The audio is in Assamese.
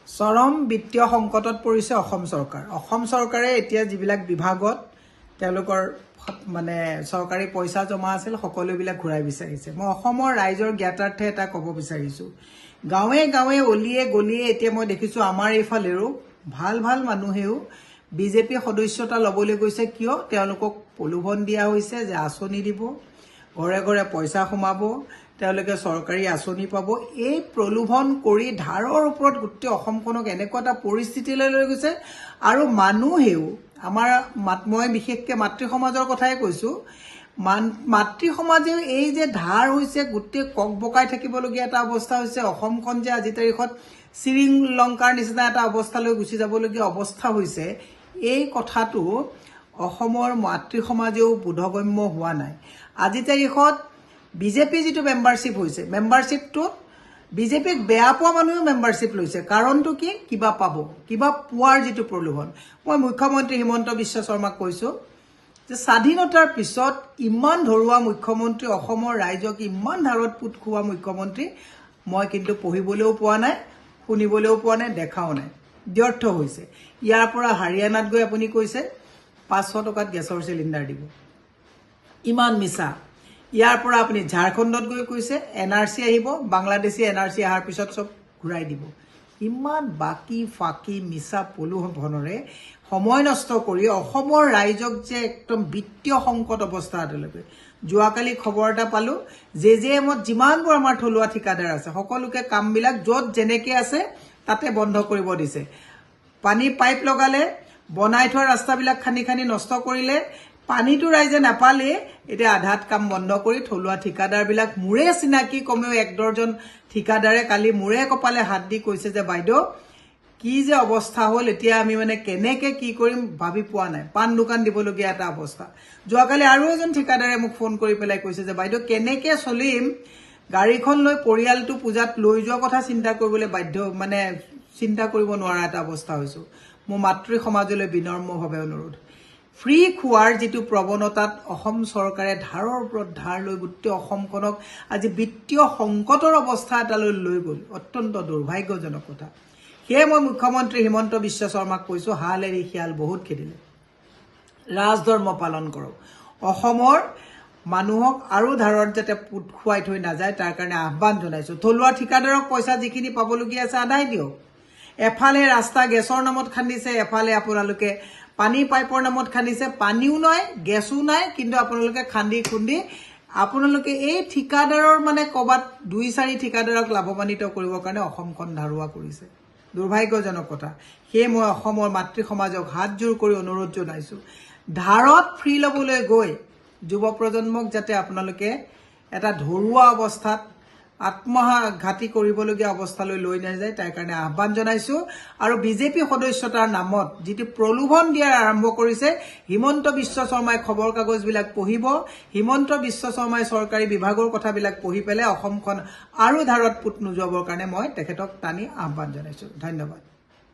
চৰম বিত্তীয় সংকটত পৰিছে অসম চৰকাৰ। অসম চৰকাৰে এতিয়া যিবিলাক বিভাগত তেওঁলোকৰ মানে চৰকাৰী পইচা জমা আছিল সকলোবিলাক ঘূৰাই বিচাৰিছে। মই অসমৰ ৰাইজৰ জ্ঞাতাৰ্থে এটা ক'ব বিচাৰিছোঁ, গাঁৱে গাঁৱে অলিয়ে গলিয়ে এতিয়া মই দেখিছোঁ আমাৰ এইফালেও ভাল ভাল মানুহেও বিজেপি সদস্যতা ল'বলৈ গৈছে। কিয়? তেওঁলোকক প্ৰলোভন দিয়া হৈছে যে আঁচনি দিব, ঘৰে ঘৰে পইচা সোমাব, তেওঁলোকে চৰকাৰী আঁচনি পাব। এই প্ৰলোভন কৰি ধাৰৰ ওপৰত গোটেই অসমখনক এনেকুৱা এটা পৰিস্থিতিলৈ লৈ গৈছে। আৰু মানুহেও আমাৰ মই বিশেষকৈ মাতৃ সমাজৰ কথাই কৈছোঁ, মাতৃ সমাজেও এই যে ধাৰ হৈছে গোটেই কক বকাই থাকিবলগীয়া এটা অৱস্থা হৈছে। অসমখন যে আজি তাৰিখত শ্ৰীলংকাৰ নিচিনা এটা অৱস্থালৈ গুচি যাবলগীয়া অৱস্থা হৈছে, এই কথাটো অসমৰ মাতৃ সমাজেও বোধগম্য হোৱা নাই। আজি তাৰিখত বিজেপি যিটো মেম্বাৰশ্বিপ হৈছে, মেম্বাৰশ্বিপটোত বিজেপিক বেয়া পোৱা মানুহেও মেম্বাৰশ্বিপ লৈছে। কাৰণটো কি? কিবা পাব, কিবা পোৱাৰ যিটো প্ৰলোভন। মই মুখ্যমন্ত্ৰী হিমন্ত বিশ্ব শৰ্মাক কৈছোঁ যে স্বাধীনতাৰ পিছত ইমান ধৰুৱা মুখ্যমন্ত্ৰী, অসমৰ ৰাইজক ইমান ধাৰত পুত খোৱা মুখ্যমন্ত্ৰী মই কিন্তু পঢ়িবলৈও পোৱা নাই, শুনিবলৈও পোৱা নাই, দেখাও নাই। ব্যৰ্থ হৈছে। ইয়াৰ পৰা হাৰিয়ানাত গৈ আপুনি কৈছে 500 টকাত গেছৰ চিলিণ্ডাৰ দিব, ইমান মিছা। ইয়াৰ পৰা আপুনি ঝাৰখণ্ডত গৈ কৈছে NRC আহিব, বাংলাদেশী NRC অহাৰ পিছত চব ঘূৰাই দিব। ইমান বাকী ফাঁকি মিছা প্ৰলোভনেৰে সময় নষ্ট কৰি অসমৰ ৰাইজক যে একদম বিত্তীয় সংকট অৱস্থা এটালৈকে। যোৱাকালি খবৰ এটা পালোঁ, JJMত যিমানবোৰ আমাৰ থলুৱা ঠিকাদাৰ আছে সকলোকে কামবিলাক য'ত যেনেকৈ আছে তাতে বন্ধ কৰিব দিছে। পানী পাইপ লগালে, বনাই থোৱা ৰাস্তাবিলাক খান্দি খান্দি নষ্ট কৰিলে, পানীটো ৰাইজে নাপালে, এতিয়া আধাত কাম বন্ধ কৰি থলুৱা ঠিকাদাৰবিলাক মোৰে চিনাকি কমেও 1 ডৰ্জন ঠিকাদাৰে কালি মোৰে কপালে হাত দি কৈছে যে বাইদেউ কি যে অৱস্থা হ'ল, এতিয়া আমি মানে কেনেকৈ কি কৰিম ভাবি পোৱা নাই। পাণ দোকান দিবলগীয়া এটা অৱস্থা। যোৱাকালি আৰু এজন ঠিকাদাৰে মোক ফোন কৰি পেলাই কৈছে যে বাইদেউ কেনেকৈ চলিম, গাড়ীখন লৈ পৰিয়ালটো পূজাত লৈ যোৱা কথা চিন্তা কৰিবলৈ বাধ্য, মানে চিন্তা কৰিব নোৱাৰা এটা অৱস্থা হৈছোঁ। মোৰ মাতৃ সমাজলৈ বিনম্ৰভাৱে অনুৰোধ, ফ্ৰী খোৱাৰ যিটো প্ৰৱণতাত অসম চৰকাৰে ধাৰৰ ওপৰত ধাৰ লৈ গোটেই অসমখনক আজি বিত্তীয় সংকটৰ অৱস্থা এটালৈ লৈ গ'ল, অত্যন্ত দুৰ্ভাগ্যজনক কথা। সেয়ে মই মুখ্যমন্ত্ৰী হিমন্ত বিশ্ব শৰ্মাক কৈছোঁ, হাল এৰি শিয়াল বহুত খেদিলে, ৰাজধৰ্ম পালন কৰক। অসমৰ মানুহক আৰু ধাৰত যাতে পুত খুৱাই থৈ নাযায় তাৰ কাৰণে আহ্বান জনাইছোঁ। থলুৱা ঠিকাদাৰক পইচা যিখিনি পাবলগীয়া আছে আদায় দিয়ক। এফালে ৰাস্তা গেছৰ নামত খান্দিছে, এফালে আপোনালোকে পানী পাইপৰ নামত খান্দিছে, পানীও নাই গেছো নাই, কিন্তু আপোনালোকে খান্দি খুন্দি আপোনালোকে এই ঠিকাদাৰৰ মানে ক'ৰবাত 2-4 ঠিকাদাৰক লাভৱান্বিত কৰিবৰ কাৰণে অসমখন ধাৰুৱা কৰিছে। দুৰ্ভাগ্যজনক কথা। সেয়ে মই অসমৰ মাতৃ সমাজক হাতযোৰ কৰি অনুৰোধ জনাইছোঁ, ধাৰত ফ্ৰী ল'বলৈ গৈ যুৱ প্ৰজন্মক যাতে আপোনালোকে এটা ধৰুৱা অৱস্থাত আত্মঘাতী কৰিবলগীয়া অৱস্থালৈ লৈ নাযায় তাৰ কাৰণে আহ্বান জনাইছোঁ। আৰু বিজেপি সদস্যতাৰ নামত যিটো প্ৰলোভন দিয়াৰ আৰম্ভ কৰিছে, হিমন্ত বিশ্ব শৰ্মাই খবৰ কাগজবিলাক পঢ়িব, হিমন্ত বিশ্ব শৰ্মাই চৰকাৰী বিভাগৰ কথাবিলাক পঢ়ি পেলাই অসমখন আৰু ধাৰত পুত নোযোৱাবৰ কাৰণে মই তেখেতক টানি আহ্বান জনাইছোঁ। ধন্যবাদ।